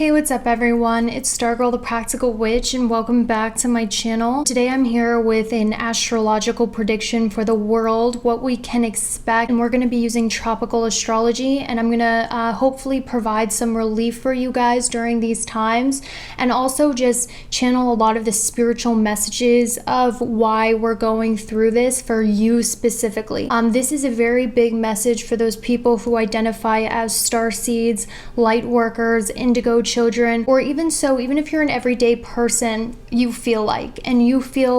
Hey, what's up everyone? It's Stargirl the Practical Witch and welcome back to my channel. Today I'm here with an astrological prediction for the world, what we can expect, and we're going to be using tropical astrology, and I'm going to hopefully provide some relief for you guys during these times, and also just channel a lot of the spiritual messages of why we're going through this for you specifically. This is a very big message for those people who identify as starseeds, light workers, indigo children, or even if you're an everyday person, you feel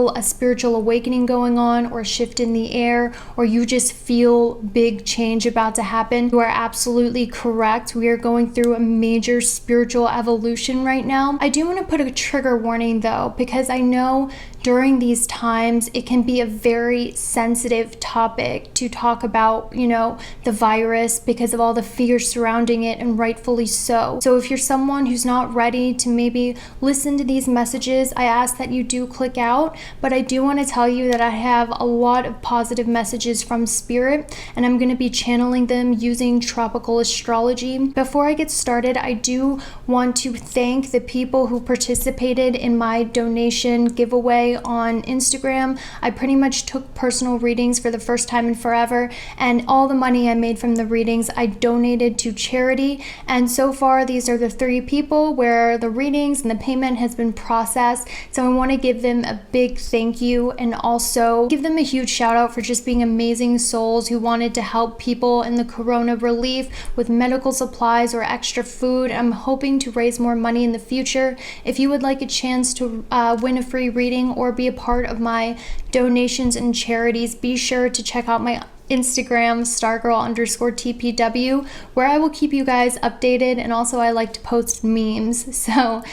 a spiritual awakening going on, or a shift in the air, or you just feel big change about to happen, you are absolutely correct. We are going through a major spiritual evolution right now. I do want to put a trigger warning though, because I know during these times it can be a very sensitive topic to talk about, the virus, because of all the fear surrounding it, and rightfully so. So if you're someone who's not ready to maybe listen to these messages, I ask that you do click out, but I do want to tell you that I have a lot of positive messages from spirit, and I'm going to be channeling them using tropical astrology. Before I get started, I do want to thank the people who participated in my donation giveaway on Instagram. I pretty much took personal readings for the first time in forever, and all the money I made from the readings I donated to charity, and so far these are the 3 people where the readings and the payment has been processed. So I want to give them a big thank you, and also give them a huge shout out for just being amazing souls who wanted to help people in the corona relief with medical supplies or extra food. I'm hoping to raise more money in the future. If you would like a chance to win a free reading or be a part of my donations and charities, be sure to check out my Instagram, Stargirl_TPW, where I will keep you guys updated, and also I like to post memes. So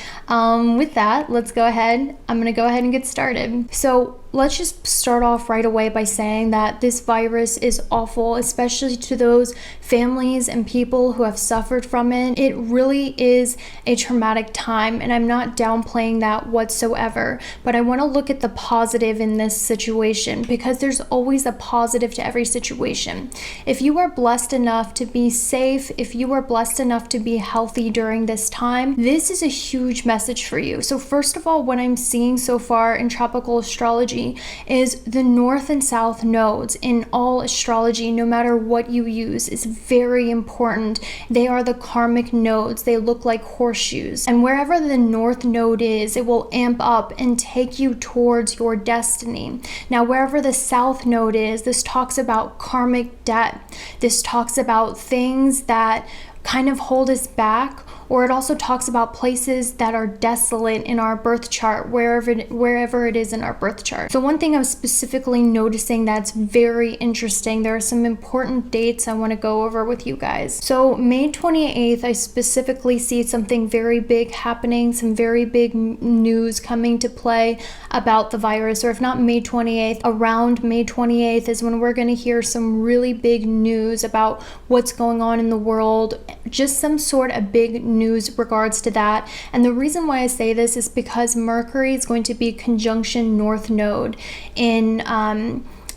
with that, let's go ahead. I'm gonna go ahead and get started. So let's just start off right away by saying that this virus is awful, especially to those families and people who have suffered from it. It really is a traumatic time, and I'm not downplaying that whatsoever, but I want to look at the positive in this situation, because there's always a positive to every situation. If you are blessed enough to be safe, if you are blessed enough to be healthy during this time, this is a huge message for you. So first of all, what I'm seeing so far in tropical astrology is the north and south nodes in all astrology, no matter what you use, is very important. They are the karmic nodes. They look like horseshoes, and wherever the north node is, it will amp up and take you towards your destiny. Now wherever the south node is, this talks about karmic debt. This talks about things that kind of hold us back, or it also talks about places that are desolate in our birth chart, wherever it is in our birth chart. So one thing I'm specifically noticing that's very interesting, there are some important dates I want to go over with you guys. So May 28th, I specifically see something very big happening, some very big news coming to play about the virus, or if not May 28th, around May 28th is when we're going to hear some really big news about what's going on in the world, just some sort of big news regards to that. And the reason why I say this is because Mercury is going to be conjunction North Node in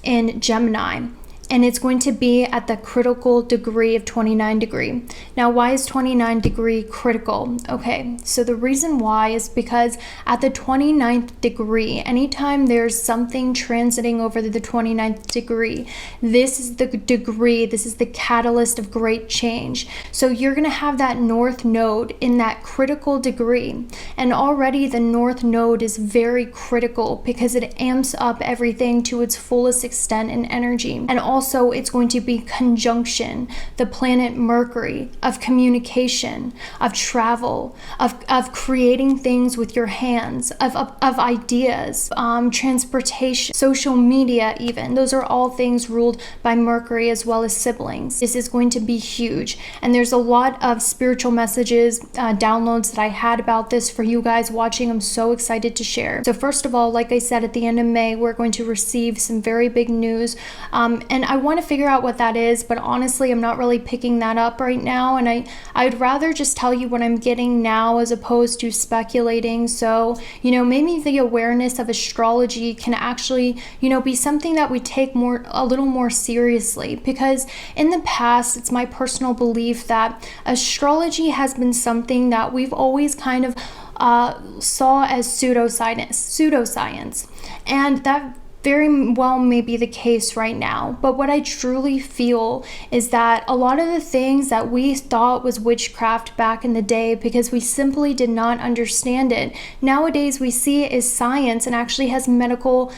Gemini, and it's going to be at the critical degree of 29 degree. Now, why is 29 degree critical? Okay, so the reason why is because at the 29th degree, anytime there's something transiting over the 29th degree, this is the degree, this is the catalyst of great change. So you're going to have that north node in that critical degree, and already the north node is very critical because it amps up everything to its fullest extent in energy. And also it's going to be conjunction the planet Mercury, of communication, of travel, of creating things with your hands, of ideas, transportation, social media even. Those are all things ruled by Mercury, as well as siblings. This is going to be huge, and there's a lot of spiritual messages, downloads that I had about this for you guys watching. I'm so excited to share. So first of all, like I said, at the end of May, we're going to receive some very big news, and I want to figure out what that is, but honestly, I'm not really picking that up right now. And I'd rather just tell you what I'm getting now as opposed to speculating. So, maybe the awareness of astrology can actually, be something that we take a little more seriously, because in the past, it's my personal belief that astrology has been something that we've always kind of saw as pseudoscience, and that very well may be the case right now. But what I truly feel is that a lot of the things that we thought was witchcraft back in the day, because we simply did not understand it, nowadays we see it as science and actually has medical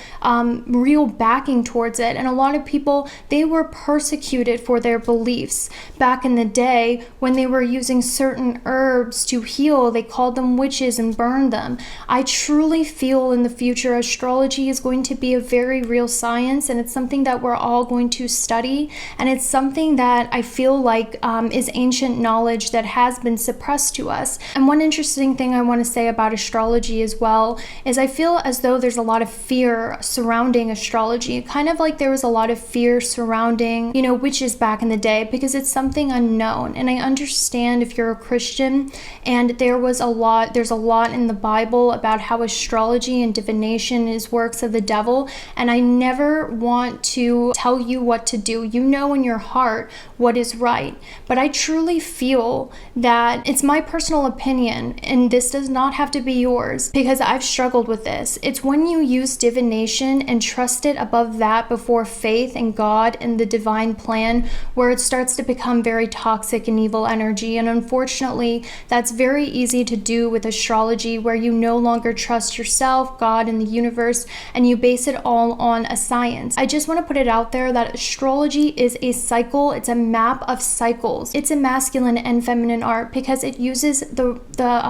real backing towards it. And a lot of people, they were persecuted for their beliefs back in the day when they were using certain herbs to heal. They called them witches and burned them. I truly feel in the future astrology is going to be a very real science, and it's something that we're all going to study, and it's something that I feel like is ancient knowledge that has been suppressed to us. And one interesting thing I want to say about astrology as well is I feel as though there's a lot of fear surrounding astrology, kind of like there was a lot of fear surrounding, witches back in the day, because it's something unknown. And I understand if you're a Christian, and there's a lot in the Bible about how astrology and divination is works of the devil. And I never want to tell you what to do. You know in your heart what is right. But I truly feel that it's my personal opinion, and this does not have to be yours, because I've struggled with this. It's when you use divination and trust it above that before faith in God and the divine plan, where it starts to become very toxic and evil energy. And unfortunately, that's very easy to do with astrology, where you no longer trust yourself, God, and the universe, and you base it all on a science. I just want to put it out there that astrology is a cycle. It's a map of cycles. It's a masculine and feminine art because it uses the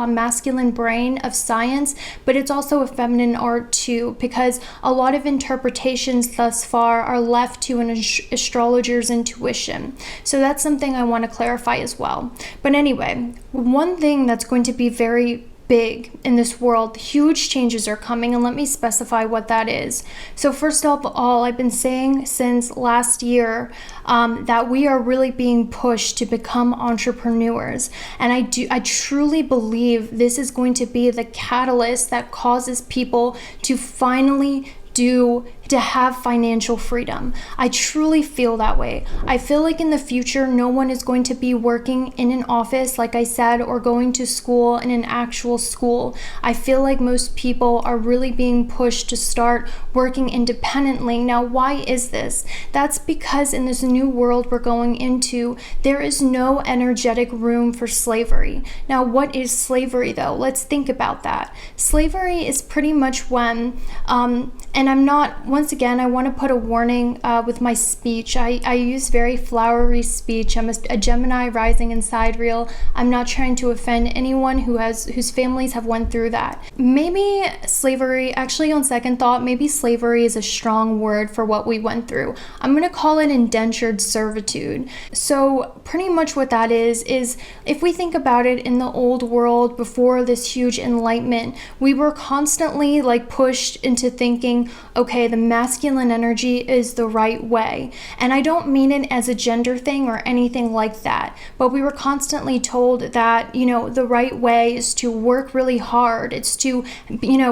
masculine brain of science, but it's also a feminine art too, because a lot of interpretations thus far are left to an astrologer's intuition. So that's something I want to clarify as well. But anyway, one thing that's going to be very big in this world, huge changes are coming, and let me specify what that is. So first of all, I've been saying since last year that we are really being pushed to become entrepreneurs, and I truly believe this is going to be the catalyst that causes people to finally to have financial freedom. I truly feel that way. I feel like in the future, no one is going to be working in an office, like I said, or going to school in an actual school. I feel like most people are really being pushed to start working independently. Now, why is this? That's because in this new world we're going into, there is no energetic room for slavery. Now, what is slavery though? Let's think about that. Slavery is pretty much when, and I'm not, once again, I want to put a warning with my speech. I use very flowery speech. I'm a Gemini rising in sidereal. I'm not trying to offend anyone whose families have went through that. Maybe slavery, actually on second thought, maybe slavery is a strong word for what we went through. I'm going to call it indentured servitude. So pretty much what that is if we think about it, in the old world before this huge enlightenment, we were constantly like pushed into thinking, okay, the masculine energy is the right way. And I don't mean it as a gender thing or anything like that, but we were constantly told that, the right way is to work really hard. It's to,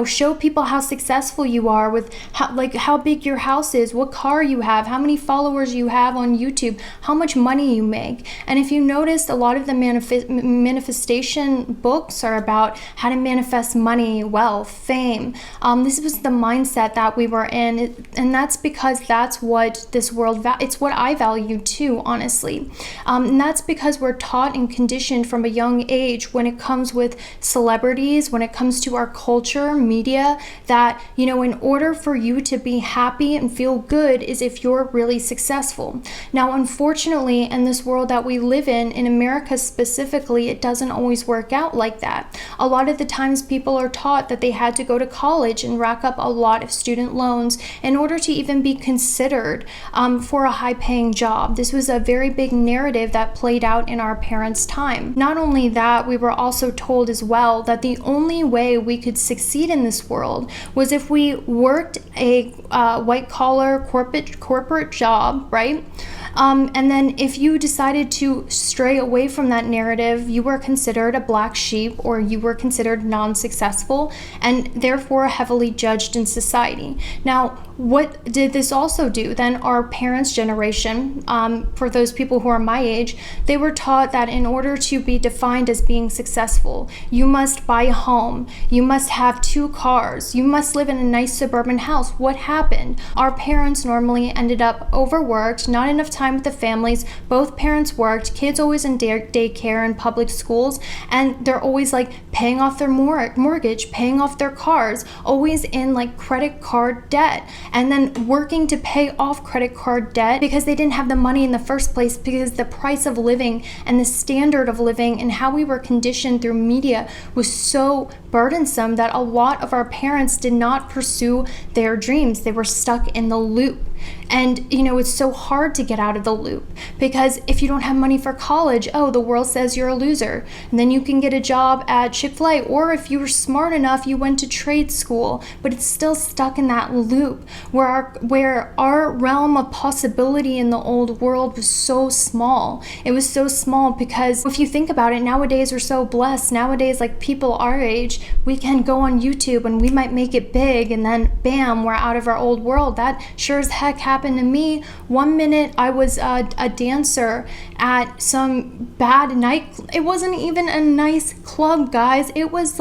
show people how successful you are with how big your house is, what car you have, how many followers you have on YouTube, how much money you make. And if you noticed, a lot of the manifestation books are about how to manifest money, wealth, fame. This was the mindset that we were in, and that's because that's what this world it's what I value too, honestly. And that's because we're taught and conditioned from a young age when it comes with celebrities, when it comes to our culture, media, that in order for you to be happy and feel good is if you're really successful. Now, unfortunately, in this world that we live in America specifically, it doesn't always work out like that. A lot of the times people are taught that they had to go to college and rack up a lot of student loans in order to even be considered for a high-paying job. This was a very big narrative that played out in our parents' time. Not only that, we were also told as well that the only way we could succeed in this world was if we worked a white-collar corporate job, right? And then if you decided to stray away from that narrative, you were considered a black sheep, or you were considered non-successful and therefore heavily judged in society. Now, what did this also do? Then our parents' generation, for those people who are my age, they were taught that in order to be defined as being successful, you must buy a home, you must have 2 cars, you must live in a nice suburban house. What happened? Our parents normally ended up overworked, not enough time with the families. Both parents worked, kids always in daycare and public schools, and they're always like paying off their mortgage, paying off their cars, always in like credit card debt, and then working to pay off credit card debt because they didn't have the money in the first place, because the price of living and the standard of living and how we were conditioned through media was so burdensome that a lot of our parents did not pursue their dreams. They were stuck in the loop. And it's so hard to get out of the loop, because if you don't have money for college, the world says you're a loser. And then you can get a job at Chick-fil-A, or if you were smart enough, you went to trade school, but it's still stuck in that loop where our realm of possibility in the old world was so small. It was so small because if you think about it, nowadays we're so blessed. Nowadays, like people our age, we can go on YouTube and we might make it big, and then bam, we're out of our old world. That sure as heck happened to me. One minute I was a dancer at some bad night. It wasn't even a nice club, guys. It wasn't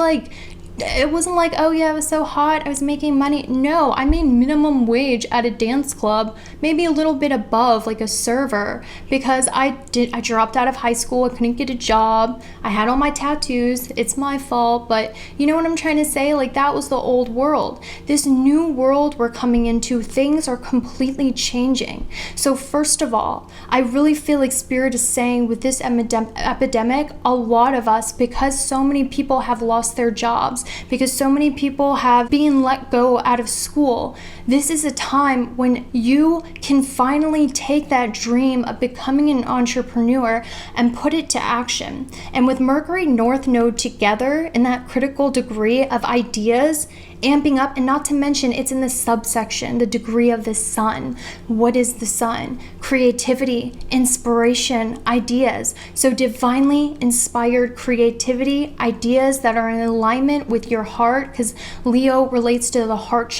like, oh yeah, it was so hot, I was making money. No, I made minimum wage at a dance club, maybe a little bit above, like a server, because I dropped out of high school, I couldn't get a job, I had all my tattoos, it's my fault, but you know what I'm trying to say? Like, that was the old world. This new world we're coming into, things are completely changing. So first of all, I really feel like Spirit is saying with this epidemic, a lot of us, because so many people have lost their jobs, because so many people have been let go out of school, this is a time when you can finally take that dream of becoming an entrepreneur and put it to action. And with Mercury North Node together in that critical degree of ideas amping up, and not to mention it's in the subsection, the degree of the sun. What is the sun? Creativity, inspiration, ideas. So divinely inspired creativity, ideas that are in alignment with your heart, because Leo relates to the heart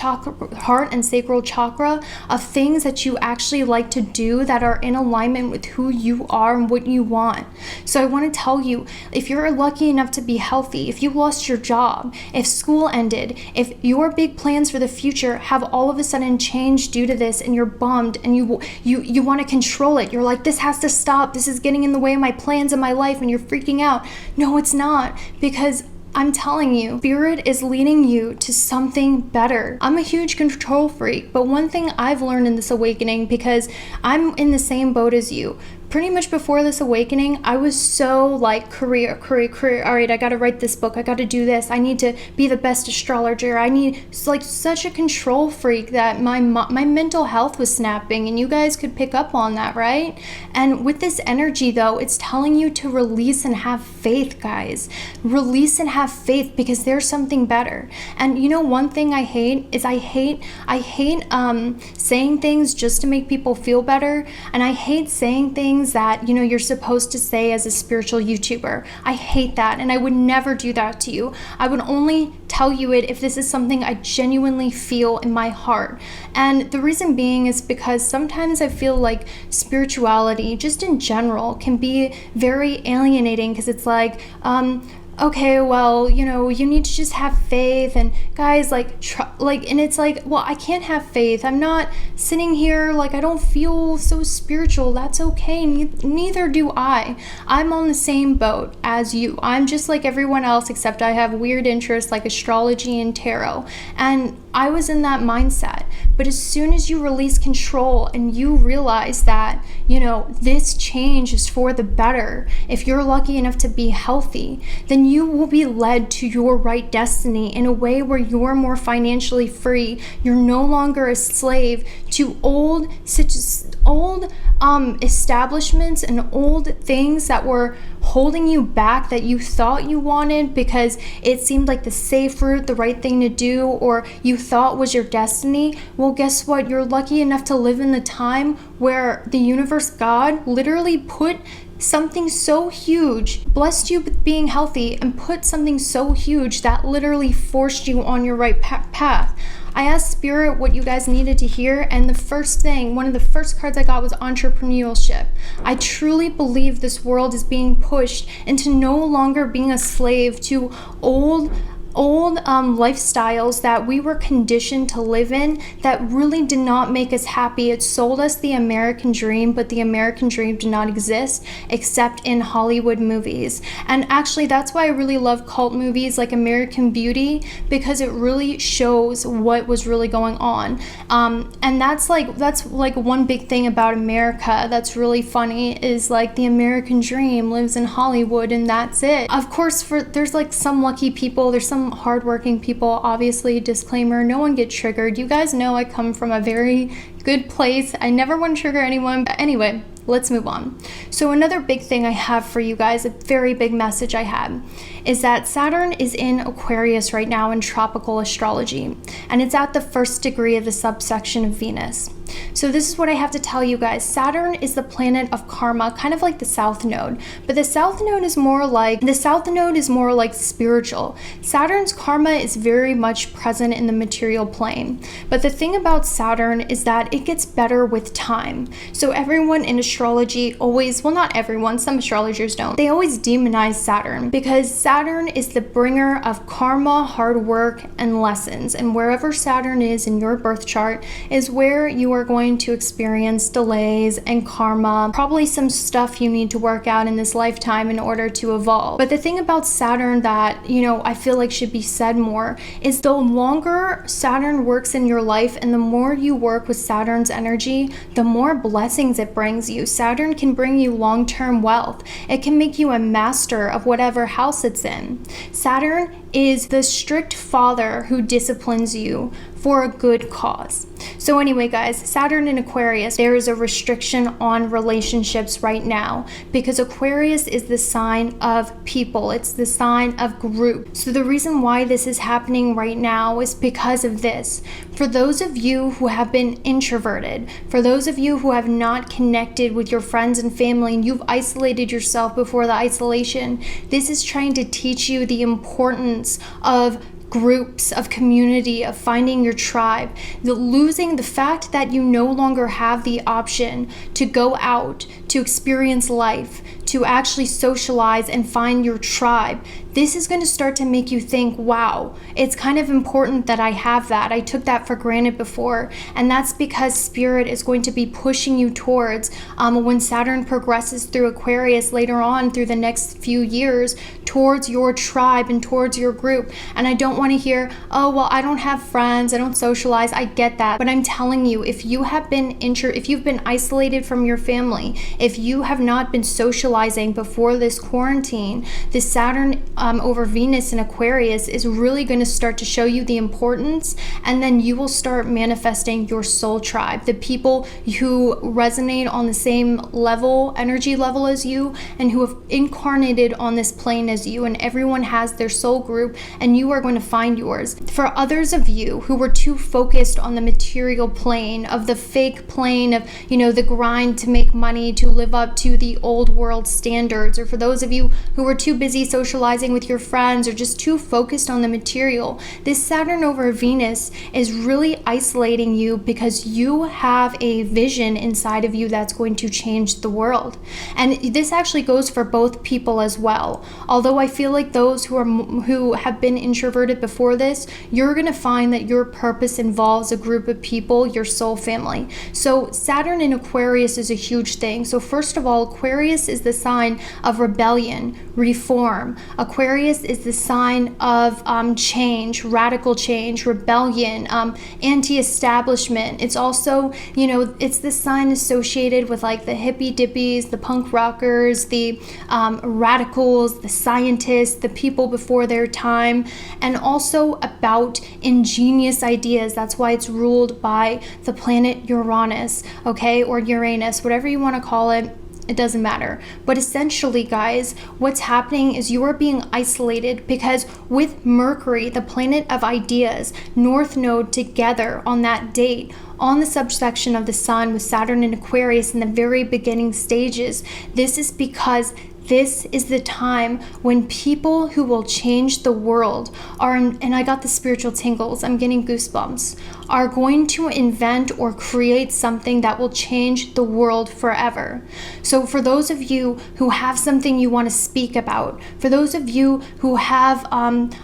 and sacral chakra, of things that you actually like to do that are in alignment with who you are and what you want. So I want to tell you, if you're lucky enough to be healthy, if you lost your job, if school ended, if your big plans for the future have all of a sudden changed due to this, and you're bummed and you want to control it, you're like, this has to stop, this is getting in the way of my plans in my life, and you're freaking out. No, it's not, because I'm telling you, Spirit is leading you to something better. I'm a huge control freak, but one thing I've learned in this awakening, because I'm in the same boat as you, pretty much before this awakening, I was so like career. All right, I got to write this book. I got to do this. I need to be the best astrologer. I need, like, such a control freak that my mental health was snapping, and you guys could pick up on that, right? And with this energy though, it's telling you to release and have faith, guys. Release and have faith, because there's something better. And you know, one thing I hate is I hate saying things just to make people feel better, and I hate saying things that, you know, you're supposed to say as a spiritual YouTuber. I hate that, and I would never do that to you. I would only tell you it if this is something I genuinely feel in my heart. And the reason being is because sometimes I feel like spirituality, just in general, can be very alienating, because it's like, okay, well, you know, you need to just have faith, and guys, and it's like, well, I can't have faith. I'm not sitting here, like, I don't feel so spiritual. That's okay. Neither do I. I'm on the same boat as you. I'm just like everyone else, except I have weird interests like astrology and tarot. And I was in that mindset. But as soon as you release control and you realize that, this change is for the better, if you're lucky enough to be healthy, then you will be led to your right destiny in a way where you're more financially free. You're no longer a slave to old establishments and old things that were holding you back, that you thought you wanted because it seemed like the safe route, the right thing to do, or you thought was your destiny. Well, guess what? You're lucky enough to live in the time where the universe, God, literally put something so huge, blessed you with being healthy, and put something so huge that literally forced you on your right path. I asked Spirit what you guys needed to hear, and one of the first cards I got was entrepreneurship. I truly believe this world is being pushed into no longer being a slave to old lifestyles that we were conditioned to live in that really did not make us happy. It sold us the American dream, but the American dream did not exist except in Hollywood movies. And actually, that's why I really love cult movies like American Beauty, because it really shows what was really going on. And that's like one big thing about America that's really funny, is like the American dream lives in Hollywood and that's it. Of course, there's like some lucky people, there's some hardworking people, obviously, disclaimer, no one get triggered. You guys know I come from a very good place. I never want to trigger anyone, but anyway, let's move on. So another big thing I have for you guys, a very big message I had, is that Saturn is in Aquarius right now in tropical astrology, and it's at the first degree of the subsection of Venus. So this is what I have to tell you guys. Saturn is the planet of karma, kind of like the South Node, but the South Node is more like spiritual. Saturn's karma is very much present in the material plane. But the thing about Saturn is that it gets better with time. So everyone in astrology always, well, not everyone, some astrologers don't, they always demonize Saturn because Saturn is the bringer of karma, hard work, and lessons. And wherever Saturn is in your birth chart is where you are going to experience delays and karma, probably some stuff you need to work out in this lifetime in order to evolve. But the thing about Saturn that, I feel like should be said more is the longer Saturn works in your life and the more you work with Saturn's energy, the more blessings it brings you. Saturn can bring you long-term wealth. It can make you a master of whatever house it's in. Saturn is the strict father who disciplines you for a good cause. So anyway, guys, Saturn in Aquarius, there is a restriction on relationships right now because Aquarius is the sign of people. It's the sign of group. So the reason why this is happening right now is because of this. For those of you who have been introverted, for those of you who have not connected with your friends and family and you've isolated yourself before the isolation, this is trying to teach you the importance of groups, of community, of finding your tribe. The fact that you no longer have the option to go out, to experience life, to actually socialize and find your tribe. This is going to start to make you think, wow, it's kind of important that I have that. I took that for granted before. And that's because Spirit is going to be pushing you towards, when Saturn progresses through Aquarius later on through the next few years, towards your tribe and towards your group. And I don't want to hear, oh, well, I don't have friends, I don't socialize. I get that. But I'm telling you, if you have been if you've been isolated from your family, if you have not been socializing before this quarantine, this Saturn over Venus in Aquarius is really going to start to show you the importance, and then you will start manifesting your soul tribe, the people who resonate on the same level, energy level as you, and who have incarnated on this plane as you, and everyone has their soul group, and you are going to find yours. For others of you who were too focused on the material plane, of the fake plane of, the grind to make money, to live up to the old world standards, or for those of you who were too busy socializing with your friends or just too focused on the material, this Saturn over Venus is really isolating you because you have a vision inside of you that's going to change the world. And this actually goes for both people as well. Although I feel like those who have been introverted before this, you're going to find that your purpose involves a group of people, your soul family. So Saturn in Aquarius is a huge thing. So first of all, Aquarius is the the sign of rebellion, reform. Aquarius is the sign of change, radical change, rebellion, anti-establishment. It's also, it's the sign associated with like the hippie dippies, the punk rockers, the radicals, the scientists, the people before their time, and also about ingenious ideas. That's why it's ruled by the planet Uranus, okay, or Uranus, whatever you want to call it. It doesn't matter. But essentially, guys, what's happening is you are being isolated because with Mercury, the planet of ideas, North Node together on that date, on the subsection of the Sun with Saturn and Aquarius in the very beginning stages, this is because this is the time when people who will change the world are, and I got the spiritual tingles, I'm getting goosebumps, are going to invent or create something that will change the world forever. So for those of you who have something you want to speak about, for those of you who have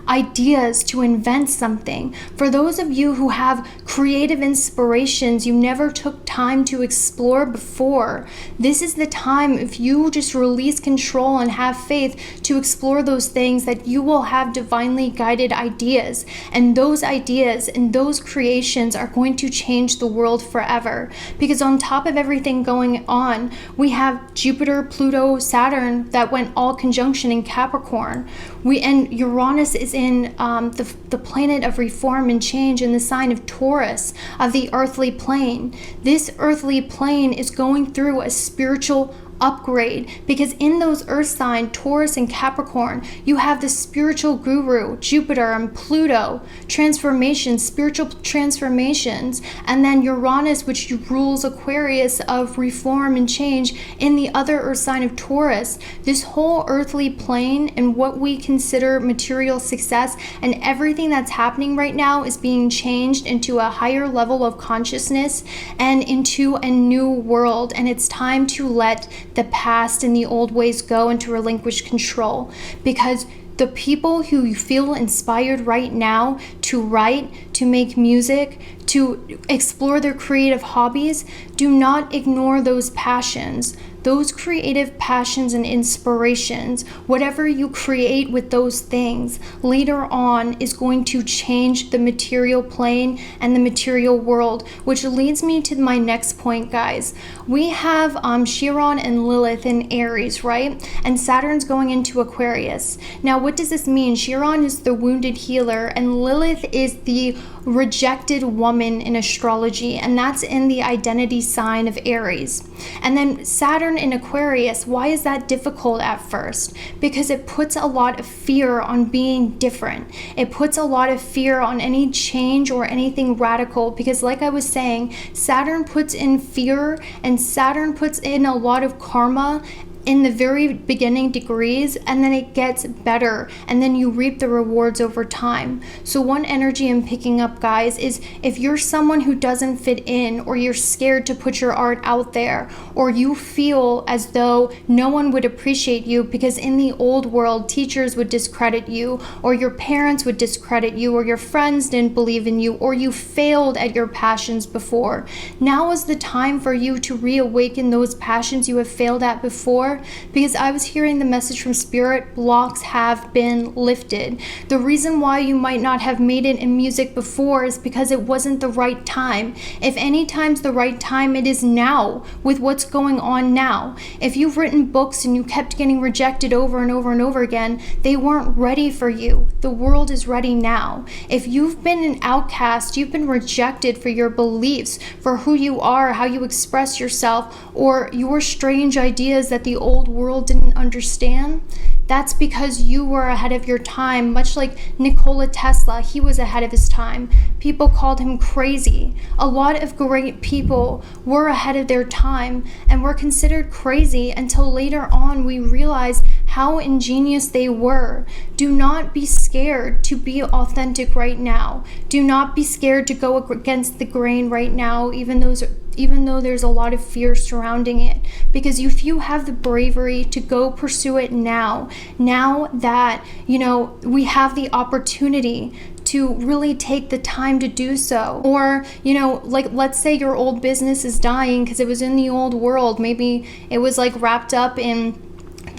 ideas to invent something, for those of you who have creative inspirations you never took time to explore before, this is the time, if you just release control and have faith to explore those things, that you will have divinely guided ideas, and those ideas and those creations are going to change the world forever. Because on top of everything going on, we have Jupiter, Pluto, Saturn that went all conjunction in Capricorn. And Uranus is in the planet of reform and change in the sign of Taurus, of the earthly plane. This earthly plane is going through a spiritual upgrade, because in those earth sign Taurus and Capricorn, you have the spiritual guru Jupiter and Pluto, transformations, spiritual transformations, and then Uranus, which rules Aquarius, of reform and change in the other earth sign of Taurus. This whole earthly plane and what we consider material success and everything that's happening right now is being changed into a higher level of consciousness and into a new world, and it's time to let the past and the old ways go and to relinquish control, because the people who feel inspired right now to write, to make music, to explore their creative hobbies, do not ignore those passions. Those creative passions and inspirations, whatever you create with those things, later on is going to change the material plane and the material world, which leads me to my next point, guys. We have Chiron and Lilith in Aries, right? And Saturn's going into Aquarius. Now, what does this mean? Chiron is the wounded healer, and Lilith is the rejected woman in astrology, and that's in the identity sign of Aries. And then Saturn in Aquarius, why is that difficult at first? Because it puts a lot of fear on being different. It puts a lot of fear on any change or anything radical, because like I was saying, Saturn puts in fear and Saturn puts in a lot of karma in the very beginning degrees, and then it gets better, and then you reap the rewards over time. So one energy I'm picking up, guys, is if you're someone who doesn't fit in, or you're scared to put your art out there, or you feel as though no one would appreciate you because in the old world teachers would discredit you, or your parents would discredit you, or your friends didn't believe in you, or you failed at your passions before, now is the time for you to reawaken those passions you have failed at before. Because I was hearing the message from Spirit, blocks have been lifted. The reason why you might not have made it in music before is because it wasn't the right time. If any time's the right time, it is now, with what's going on now. If you've written books and you kept getting rejected over and over and over again, they weren't ready for you. The world is ready now. If you've been an outcast, you've been rejected for your beliefs, for who you are, how you express yourself, or your strange ideas that the old world didn't understand, that's because you were ahead of your time. Much like Nikola Tesla, he was ahead of his time. People called him crazy. A lot of great people were ahead of their time and were considered crazy until later on we realized how ingenious they were. Do not be scared to be authentic right now. Do not be scared to go against the grain right now, even though there's a lot of fear surrounding it. Because if you have the bravery to go pursue it now that, we have the opportunity to really take the time to do so. Or, like let's say your old business is dying because it was in the old world. Maybe it was like wrapped up in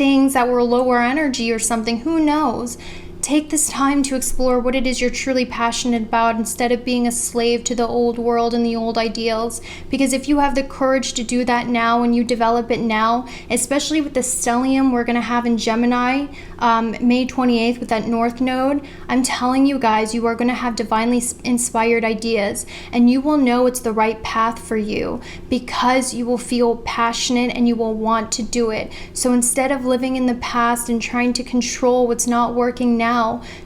things that were lower energy or something. Who knows? Take this time to explore what it is you're truly passionate about instead of being a slave to the old world and the old ideals. Because if you have the courage to do that now and you develop it now, especially with the stellium we're going to have in Gemini May 28th with that North Node, I'm telling you guys, you are going to have divinely inspired ideas, and you will know it's the right path for you because you will feel passionate and you will want to do it. So instead of living in the past and trying to control what's not working now,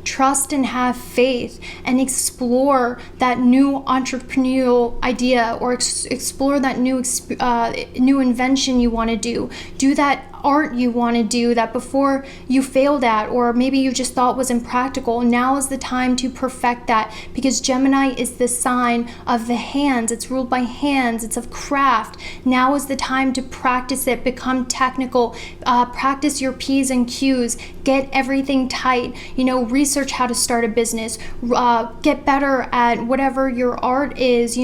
trust and have faith and explore that new entrepreneurial idea, or explore that new invention you want to do. Do that art you want to do that before you failed at, or maybe you just thought was impractical. Now is the time to perfect that, because Gemini is the sign of the hands. It's ruled by hands. It's of craft. Now is the time to practice it, become technical, practice your P's and Q's, get everything tight, research how to start a business, get better at whatever your art is,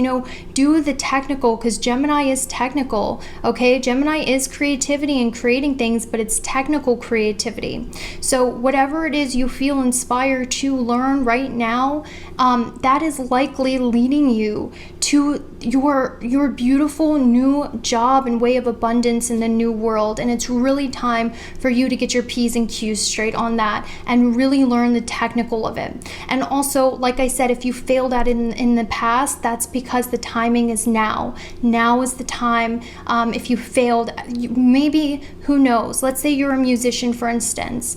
do the technical, because Gemini is technical, okay? Gemini is creativity and creating things, but it's technical creativity. So whatever it is you feel inspired to learn right now, that is likely leading you to your beautiful new job and way of abundance in the new world. And it's really time for you to get your P's and Q's straight on that and really learn the technical of it. And also, like I said, if you failed at it in the past, that's because the timing is now. Now is the time. If you failed, maybe, who knows? Let's say you're a musician, for instance.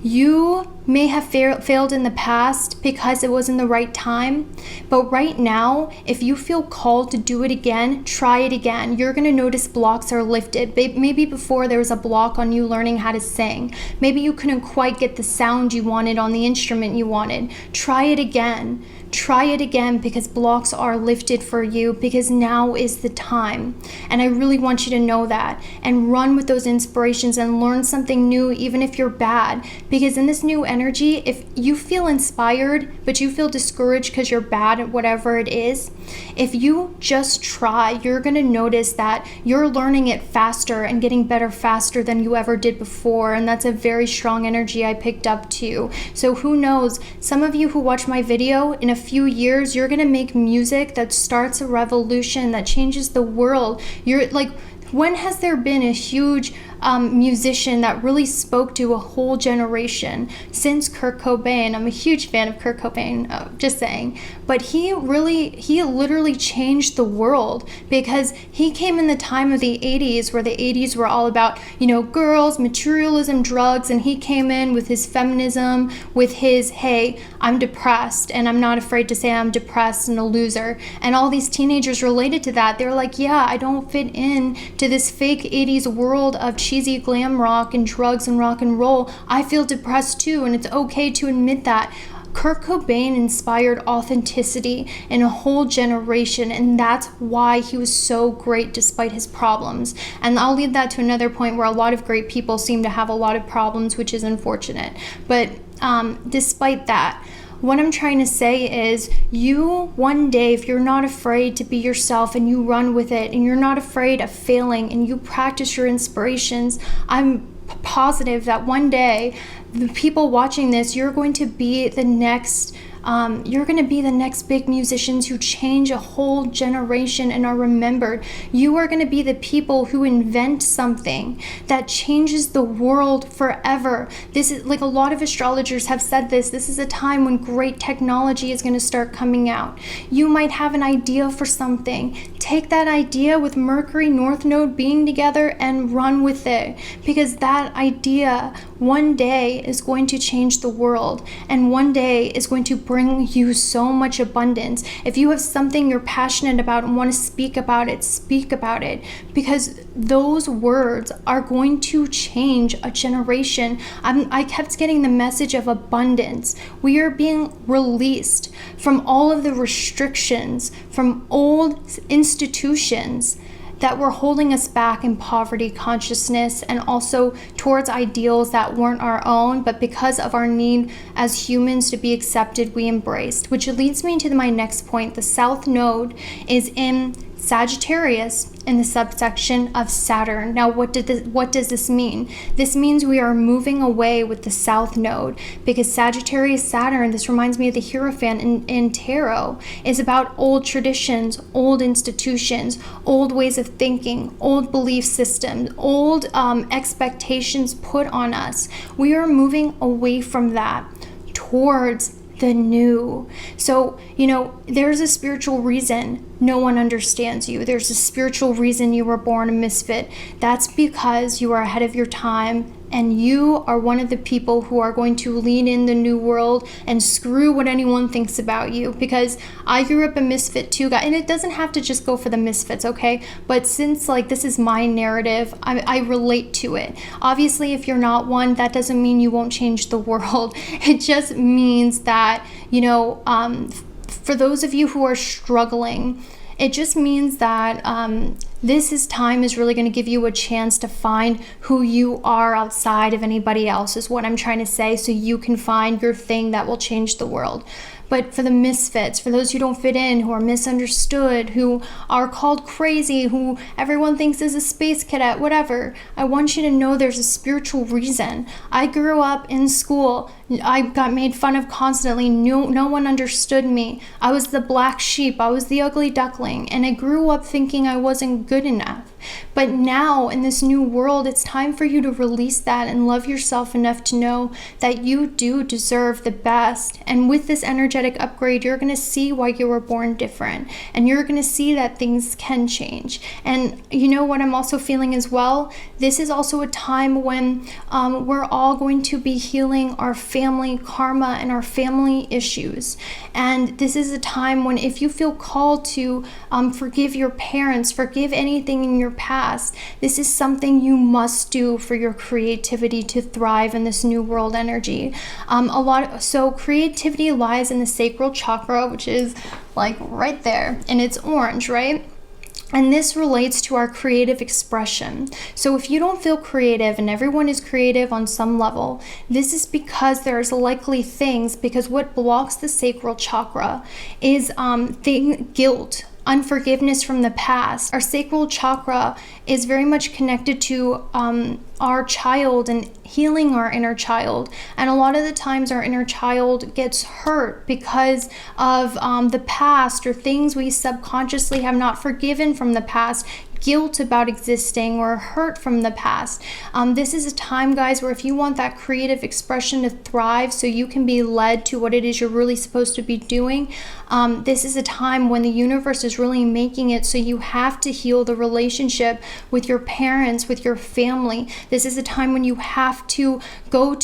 You may have failed in the past because it wasn't the right time, but right now, if you feel called to do it again, try it again. You're going to notice blocks are lifted. Maybe before there was a block on you learning how to sing. Maybe you couldn't quite get the sound you wanted on the instrument you wanted. Try it again. Try it again, because blocks are lifted for you, because now is the time. And I really want you to know that, and run with those inspirations and learn something new, even if you're bad. Because in this new energy, if you feel inspired but you feel discouraged because you're bad at whatever it is, if you just try, you're going to notice that you're learning it faster and getting better faster than you ever did before. And that's a very strong energy I picked up too. So who knows, some of you who watch my video, in a few years you're going to make music that starts a revolution that changes the world. You're like, when has there been a huge musician that really spoke to a whole generation? Since Kurt Cobain. I'm a huge fan of Kurt Cobain, just saying. But he literally changed the world, because he came in the time of the 80s, where the 80s were all about, girls, materialism, drugs, and he came in with his feminism, with his, hey, I'm depressed, and I'm not afraid to say I'm depressed and a loser. And all these teenagers related to that. They were like, yeah, I don't fit in to this fake 80s world of cheesy glam rock and drugs and rock and roll. I feel depressed too, and it's okay to admit that. Kurt Cobain inspired authenticity in a whole generation, and that's why he was so great despite his problems. And I'll leave that to another point, where a lot of great people seem to have a lot of problems, which is unfortunate. But despite that, what I'm trying to say is, you one day, if you're not afraid to be yourself and you run with it, and you're not afraid of failing, and you practice your inspirations, I'm positive that one day the people watching this, you're going to be the next big musicians who change a whole generation and are remembered. You are going to be the people who invent something that changes the world forever. This is, like, a lot of astrologers have said this is a time when great technology is going to start coming out. You might have an idea for something. Take that idea with Mercury North Node being together and run with it, because that idea one day is going to change the world, and one day is going to bring you so much abundance. If you have something you're passionate about and want to speak about it, because those words are going to change a generation. I kept getting the message of abundance. We are being released from all of the restrictions from old institutions that were holding us back in poverty consciousness, and also towards ideals that weren't our own, but because of our need as humans to be accepted, we embraced. Which leads me to my next point. The South Node is in Sagittarius in the subsection of Saturn. Now, what does this mean? This means we are moving away with the South Node, because Sagittarius Saturn, this reminds me of the Hierophant in tarot, is about old traditions, old institutions, old ways of thinking, old belief systems, old expectations put on us. We are moving away from that towards the new. So, there's a spiritual reason no one understands you. There's a spiritual reason you were born a misfit. That's because you are ahead of your time, and you are one of the people who are going to lead in the new world and screw what anyone thinks about you. Because I grew up a misfit too, guys, and it doesn't have to just go for the misfits, okay? But since this is my narrative, I relate to it. Obviously, if you're not one, that doesn't mean you won't change the world. It just means that, for those of you who are struggling, it just means that time is really going to give you a chance to find who you are outside of anybody else, is what I'm trying to say, so you can find your thing that will change the world. But for the misfits, for those who don't fit in, who are misunderstood, who are called crazy, who everyone thinks is a space cadet, whatever, I want you to know there's a spiritual reason. I grew up in school. I got made fun of constantly. No one understood me. I was the black sheep. I was the ugly duckling. And I grew up thinking I wasn't good enough. But now in this new world, it's time for you to release that and love yourself enough to know that you do deserve the best. And with this energetic upgrade, you're going to see why you were born different. And you're going to see that things can change. And you know what I'm also feeling as well? This is also a time when we're all going to be healing our family karma and our family issues. And this is a time when, if you feel called to forgive your parents, forgive anything in your past, this is something you must do for your creativity to thrive in this new world energy. So creativity lies in the sacral chakra, which is right there, and it's orange, right? And this relates to our creative expression. So if you don't feel creative, and everyone is creative on some level, this is because there's likely things, because what blocks the sacral chakra is guilt, unforgiveness from the past. Our sacral chakra is very much connected to our child and healing our inner child. And a lot of the times our inner child gets hurt because of the past, or things we subconsciously have not forgiven from the past, guilt about existing, or hurt from the past. This is a time, guys, where if you want that creative expression to thrive so you can be led to what it is you're really supposed to be doing, this is a time when the universe is really making it so you have to heal the relationship with your parents, with your family. This is a time when you have to go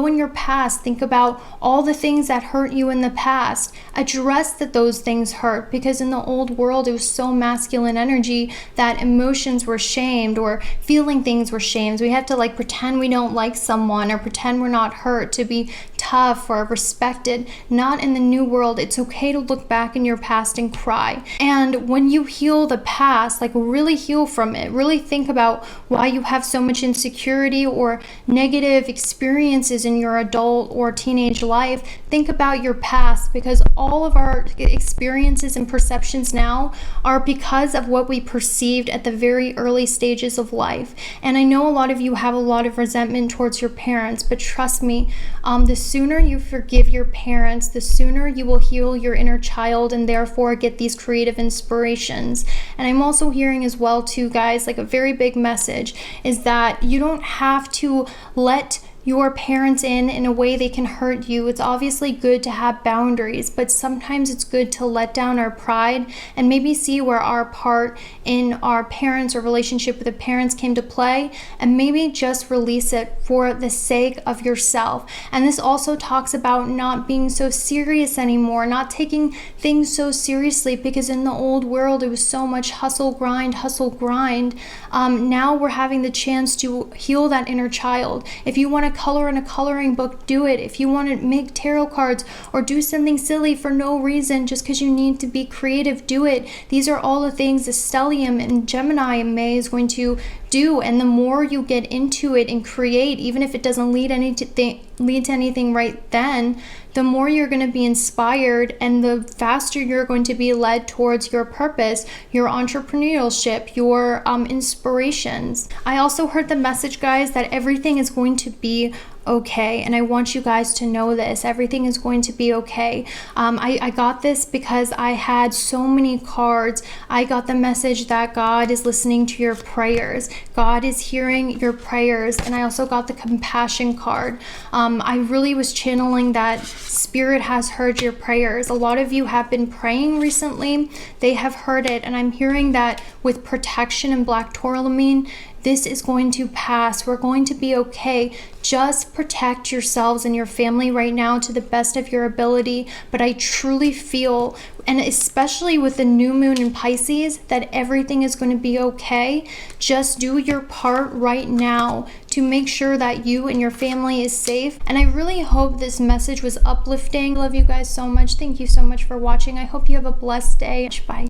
in your past, think about all the things that hurt you in the past, address that those things hurt, because in the old world it was so masculine energy that emotions were shamed, or feeling things were shamed. We have to pretend we don't like someone, or pretend we're not hurt to be tough or respected. Not in the new world. It's okay to look back in your past and cry. And when you heal the past, really heal from it, really think about why you have so much insecurity or negative experiences in your adult or teenage life. Think about your past, because all of our experiences and perceptions now are because of what we perceived at the very early stages of life. And I know a lot of you have a lot of resentment towards your parents, but trust me, the sooner you forgive your parents, the sooner you will heal your inner child and therefore get these creative inspirations. And I'm also hearing as well too, guys, a very big message is that you don't have to let your parents in a way they can hurt you. It's obviously good to have boundaries, but sometimes it's good to let down our pride and maybe see where our part in our parents or relationship with the parents came to play, and maybe just release it for the sake of yourself. And this also talks about not being so serious anymore, not taking things so seriously, because in the old world it was so much hustle, grind, hustle, grind. Now we're having the chance to heal that inner child. If you want to color in a coloring book, do it. If you want to make tarot cards or do something silly for no reason just because you need to be creative, do it. These are all the things the stellium in Gemini in May is going to do. And the more you get into it and create, even if it doesn't lead to anything right then, the more you're going to be inspired and the faster you're going to be led towards your purpose, your entrepreneurship, your inspirations. I also heard the message, guys, that everything is going to be okay. And I want you guys to know this. Everything is going to be okay. I got this because I had so many cards. I got the message that God is listening to your prayers. God is hearing your prayers. And I also got the compassion card. I really was channeling that Spirit has heard your prayers. A lot of you have been praying recently. They have heard it. And I'm hearing that with protection and black tourmaline, this is going to pass. We're going to be okay. Just protect yourselves and your family right now to the best of your ability. But I truly feel, and especially with the new moon in Pisces, that everything is going to be okay. Just do your part right now to make sure that you and your family is safe. And I really hope this message was uplifting. I love you guys so much. Thank you so much for watching. I hope you have a blessed day. Bye.